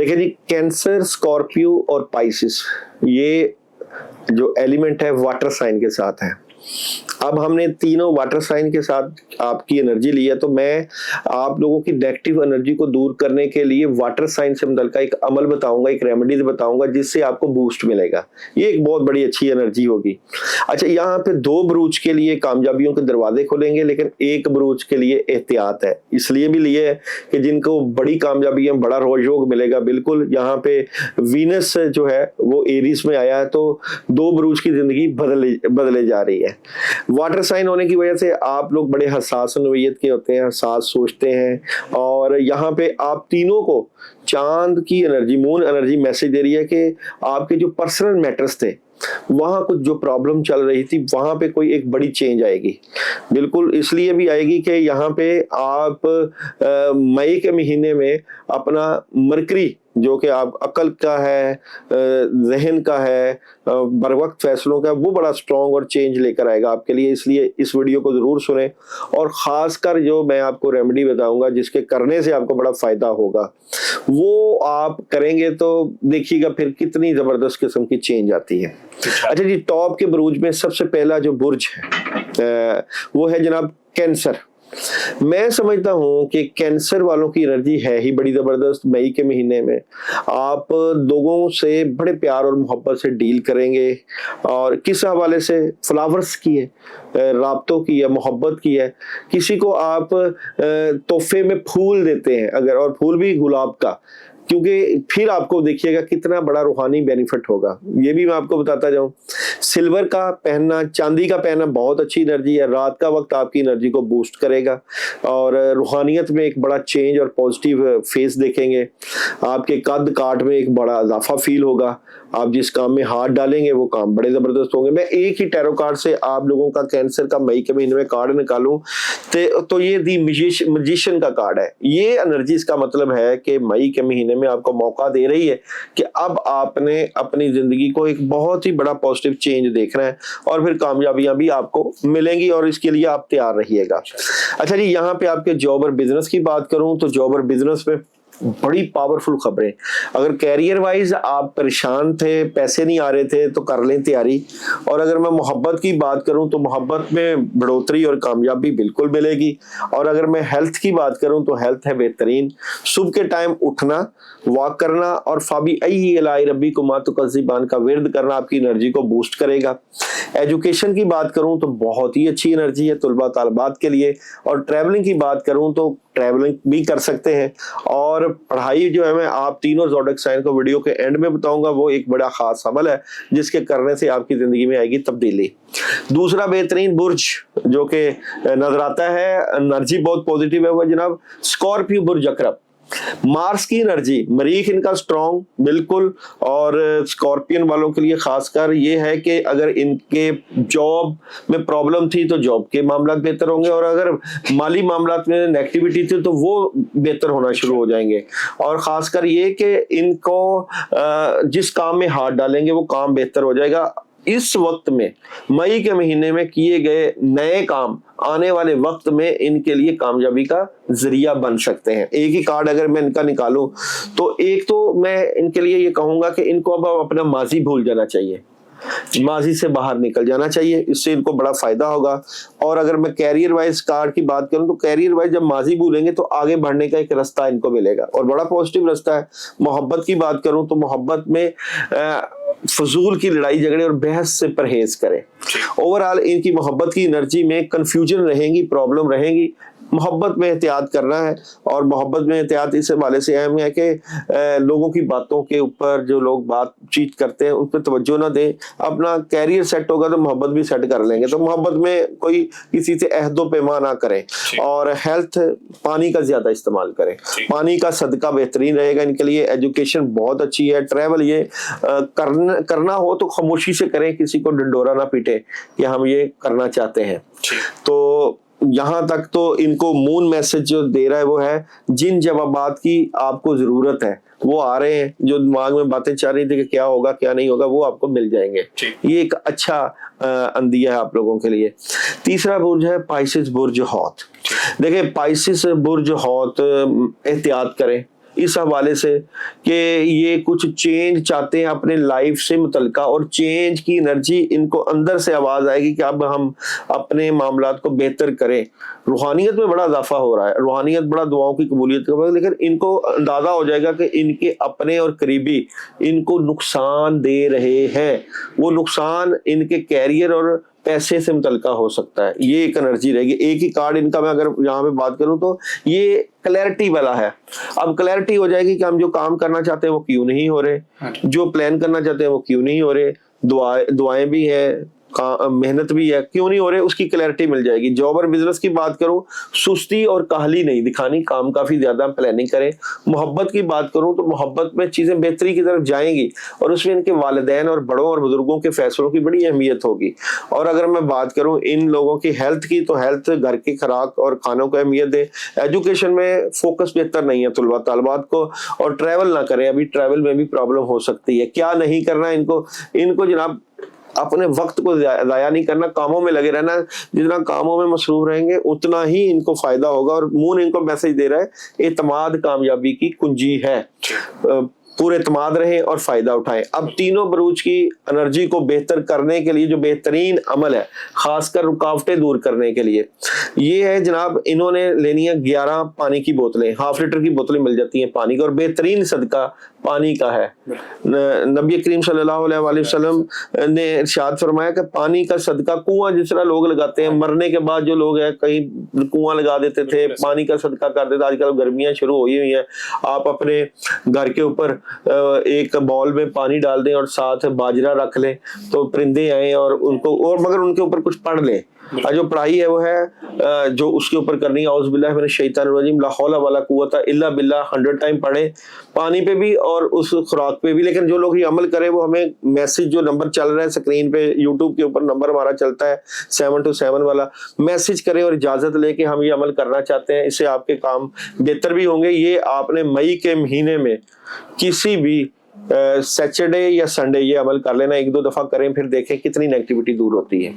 देखिए जी, cancer, Scorpio और Pisces, ये जो एलिमेंट है वाटर साइन के साथ है। अब हमने तीनों वाटर साइन के साथ आपकी एनर्जी ली है, तो मैं आप लोगों की नेगेटिव एनर्जी को दूर करने के लिए वाटर साइन से मुतल्लिक़ का एक अमल बताऊंगा, एक रेमेडीज बताऊंगा जिससे आपको बूस्ट मिलेगा। ये एक बहुत बड़ी अच्छी एनर्जी होगी। अच्छा, यहाँ पे 2 ब्रूच के लिए कामयाबियों के दरवाजे खुलेंगे, लेकिन 1 ब्रूच के लिए एहतियात है। इसलिए भी लिए है कि जिनको बड़ी कामयाबी है, बड़ा रोजयोग मिलेगा। बिल्कुल यहाँ पे वीनस जो है वो एरीज में आया है, तो 2 ब्रूच की जिंदगी बदले जा रही है। वाटर साइन होने की वजह से आप लोग बड़े हसास नौइयत के होते हैं, हसास सोचते हैं, और यहाँ पे आप तीनों को चांद की एनर्जी, मून एनर्जी मैसेज दे रही है कि आपके जो पर्सनल मैटर्स थे, वहां कुछ जो प्रॉब्लम चल रही थी, वहां पे कोई एक बड़ी चेंज आएगी। बिल्कुल इसलिए भी आएगी कि यहाँ पे आप मई के महीने में अपना मरकरी, जो कि आप अकल का है, जहन का है, बर वक्त फैसलों का, वो बड़ा स्ट्रॉन्ग और चेंज लेकर आएगा आपके लिए। इसलिए इस वीडियो को जरूर सुने, और खासकर जो मैं आपको रेमेडी बताऊंगा जिसके करने से आपको बड़ा फायदा होगा, वो आप करेंगे तो देखिएगा फिर कितनी जबरदस्त किस्म की चेंज आती है। अच्छा जी, टॉप के बुर्ज में सबसे पहला जो बुर्ज है वो है जनाब कैंसर। मैं समझता हूं कि कैंसर वालों की एनर्जी है ही बड़ी जबरदस्त। मई के महीने में आप लोगों से बड़े प्यार और मोहब्बत से डील करेंगे, और किस हवाले से, फ्लावर्स की है, राब्तों की है, मोहब्बत की है। किसी को आप तोहफे में फूल देते हैं अगर, और फूल भी गुलाब का, क्योंकि फिर आपको देखिएगा कितना बड़ा रूहानी बेनिफिट होगा। ये भी मैं आपको बताता जाऊं, सिल्वर का पहनना, चांदी का पहनना बहुत अच्छी एनर्जी है। रात का वक्त आपकी एनर्जी को बूस्ट करेगा, और रूहानियत में एक बड़ा चेंज और पॉजिटिव फेस देखेंगे। आपके कद काट में एक बड़ा इजाफा फील होगा। आप जिस काम में हाथ डालेंगे वो काम बड़े जबरदस्त होंगे। मैं एक ही टैरो कार्ड से आप लोगों का कैंसर का मई के महीने में कार्ड निकालूं तो ये दी मजिशियन का कार्ड है। ये एनर्जी, इसका मतलब है कि मई के महीने में आपको मौका दे रही है कि अब आपने अपनी जिंदगी को एक बहुत ही बड़ा पॉजिटिव चेंज देखना है, और फिर कामयाबियां भी आपको मिलेंगी, और इसके लिए आप तैयार रहिएगा। अच्छा जी, यहाँ पे आपके जॉब और बिजनेस की बात करूं तो जॉब और बिजनेस में बड़ी पावरफुल खबरें। अगर कैरियर वाइज आप परेशान थे, पैसे नहीं आ रहे थे, तो कर लें तैयारी। और अगर मैं मोहब्बत की बात करूं तो मोहब्बत में बढ़ोतरी और कामयाबी बिल्कुल मिलेगी। और अगर मैं हेल्थ की बात करूं तो हेल्थ है बेहतरीन। सुबह के टाइम उठना, वॉक करना, और फाबी अई रब्बी कुमा तुकज़िबान का विर्द करना आपकी एनर्जी को बूस्ट करेगा। एजुकेशन की बात करूं तो बहुत ही अच्छी एनर्जी है तुलबा तालबात के लिए। और ट्रैवलिंग की बात करूं तो ट्रैवलिंग भी कर सकते हैं। और पढ़ाई जो है, मैं आप तीनों ज़ोडिएक साइन को वीडियो के एंड में बताऊंगा, वो एक बड़ा खास अमल है जिसके करने से आपकी जिंदगी में आएगी तब्दीली। दूसरा बेहतरीन बुर्ज जो कि नजर आता है, एनर्जी बहुत पॉजिटिव है, वो जनाब स्कॉर्पियो बुर्ज अकरब। मार्स की एनर्जी, मरीख इनका स्ट्रॉन्ग बिल्कुल। और स्कॉर्पियन वालों के लिए खासकर ये है कि अगर इनके जॉब में प्रॉब्लम थी तो जॉब के मामला बेहतर होंगे, और अगर माली मामला में नेगेटिविटी थी तो वो बेहतर होना शुरू हो जाएंगे। और खासकर ये कि इनको जिस काम में हाथ डालेंगे वो काम बेहतर हो जाएगा। इस वक्त में मई के महीने में किए गए नए काम आने वाले वक्त में इनके लिए कामयाबी का जरिया बन सकते हैं। एक ही कार्ड अगर मैं इनका निकालूं तो एक तो मैं इनके लिए ये कहूंगा कि इनको अब अपना माजी भूल जाना चाहिए, माजी से बाहर निकल जाना चाहिए, इससे इनको बड़ा फायदा होगा। और अगर मैं कैरियर वाइज कार्ड की बात करूं तो कैरियर वाइज जब माजी भूलेंगे तो आगे बढ़ने का एक रास्ता इनको मिलेगा, और बड़ा पॉजिटिव रास्ता है। मोहब्बत की बात करूं तो मोहब्बत में फजूल की लड़ाई झगड़े और बहस से परहेज करें। ओवरऑल इनकी मोहब्बत की एनर्जी में कंफ्यूजन रहेंगी, प्रॉब्लम रहेंगी। मोहब्बत में एहतियात करना है, और मोहब्बत में एहतियात इस हवाले से अहम है कि लोगों की बातों के ऊपर, जो लोग बातचीत करते हैं उन पर तवज्जो ना दें। अपना कैरियर सेट होगा तो मोहब्बत भी सेट कर लेंगे, तो मोहब्बत में कोई किसी से अहदो पैमा ना करें। और हेल्थ, पानी का ज्यादा इस्तेमाल करें, पानी का सदका बेहतरीन रहेगा इनके लिए। एजुकेशन बहुत अच्छी है। ट्रैवल ये करना हो तो खामोशी से करें, किसी को डंडोरा ना पीटे कि हम ये करना चाहते हैं। तो यहां तक तो इनको मून मैसेज जो दे रहा है वो है, जिन जवाबात की आपको जरूरत है वो आ रहे हैं। जो दिमाग में बातें चल रही थी कि क्या होगा क्या नहीं होगा, वो आपको मिल जाएंगे। ये एक अच्छा अंदिया है आप लोगों के लिए। तीसरा बुर्ज है पाइसिस बुर्ज हौत। देखिए पाइसिस बुर्ज हौत, एहतियात करें, اس حوالے سے کہ یہ کچھ چینج چاہتے ہیں اپنے لائف سے متعلقہ، اور چینج کی انرجی ان کو اندر سے آواز آئے گی کہ اب ہم اپنے معاملات کو بہتر کریں۔ روحانیت میں بڑا اضافہ ہو رہا ہے، روحانیت بڑا دعاؤں کی قبولیت کا، لیکن ان کو اندازہ ہو جائے گا کہ ان کے اپنے اور قریبی ان کو نقصان دے رہے ہیں، وہ نقصان ان کے کیریئر اور پیسے سے متعلقہ ہو سکتا ہے۔ یہ ایک انرجی رہے گی۔ ایک ہی کارڈ ان کا میں اگر یہاں پہ بات کروں تو یہ کلیئرٹی والا ہے۔ اب کلیئرٹی ہو جائے گی کہ ہم جو کام کرنا چاہتے ہیں وہ کیوں نہیں ہو رہے، جو پلان کرنا چاہتے ہیں وہ کیوں نہیں ہو رہے، دعائیں بھی ہیں، محنت بھی ہے، کیوں نہیں ہو رہے، اس کی کلیئرٹی مل جائے گی۔ جاب اور بزنس کی بات کروں، سستی اور کاہلی نہیں دکھانی، کام کافی زیادہ پلاننگ کریں۔ محبت کی بات کروں تو محبت میں چیزیں بہتری کی طرف جائیں گی، اور اس میں ان کے والدین اور بڑوں اور بزرگوں کے فیصلوں کی بڑی اہمیت ہوگی۔ اور اگر میں بات کروں ان لوگوں کی ہیلتھ کی، تو ہیلتھ، گھر کی خوراک اور کھانوں کو اہمیت دے۔ ایجوکیشن میں فوکس بہتر نہیں ہے طلباء طالبات کو، اور ٹریول نہ کریں، ابھی ٹریول میں بھی پرابلم ہو سکتی ہے۔ کیا نہیں کرنا ان کو جناب، اپنے وقت کو ضائع نہیں کرنا، کاموں میں لگے رہنا۔ جتنا کاموں میں مصروف رہیں گے اتنا ہی ان کو فائدہ ہوگا، اور مون ان کو میسج دے رہا ہے اعتماد کامیابی کی کنجی ہے۔ پورے اعتماد رہیں اور فائدہ اٹھائیں۔ اب تینوں بروج کی انرجی کو بہتر کرنے کے لیے جو بہترین عمل ہے، خاص کر رکاوٹیں دور کرنے کے لیے، یہ ہے جناب، انہوں نے لینی ہے 11 پانی کی بوتلیں، ½ لیٹر کی بوتلیں مل جاتی ہیں پانی کا، اور بہترین صدقہ پانی کا ہے۔ نبی کریم صلی اللہ علیہ وآلہ وسلم نے ارشاد فرمایا کہ پانی کا صدقہ، کنواں جس طرح لوگ لگاتے ہیں، مرنے کے بعد جو لوگ ہیں کہیں کنواں لگا دیتے تھے، پانی کا صدقہ کر دیتے، آج کل گرمیاں شروع ہوئی ہیں، آپ اپنے گھر کے اوپر ایک باؤل میں پانی ڈال دیں اور ساتھ باجرہ رکھ لیں، تو پرندے آئیں اور ان کو، اور مگر ان کے اوپر کچھ پڑھ لیں۔ جو پڑھائی ہے وہ ہے جو اس کے اوپر کرنی ہے، اعوذ باللہ من الشیطان الرجیم، لا حول ولا قوت الا باللہ 100 ٹائم پڑھیں، پانی پہ بھی اور اس خوراک پہ بھی۔ لیکن جو لوگ یہ عمل کریں وہ ہمیں میسج، جو نمبر چل رہا ہے اسکرین پہ، یوٹیوب کے اوپر نمبر ہمارا چلتا ہے 727 والا، میسج کریں اور اجازت لے کہ ہم یہ عمل کرنا چاہتے ہیں، اس سے آپ کے کام بہتر بھی ہوں گے۔ یہ آپ نے مئی کے مہینے میں کسی بھی سیٹرڈے یا سنڈے یہ عمل کر لینا، 1-2 دفعہ کریں، پھر دیکھیں کتنی نیگیٹیوٹی دور ہوتی ہے۔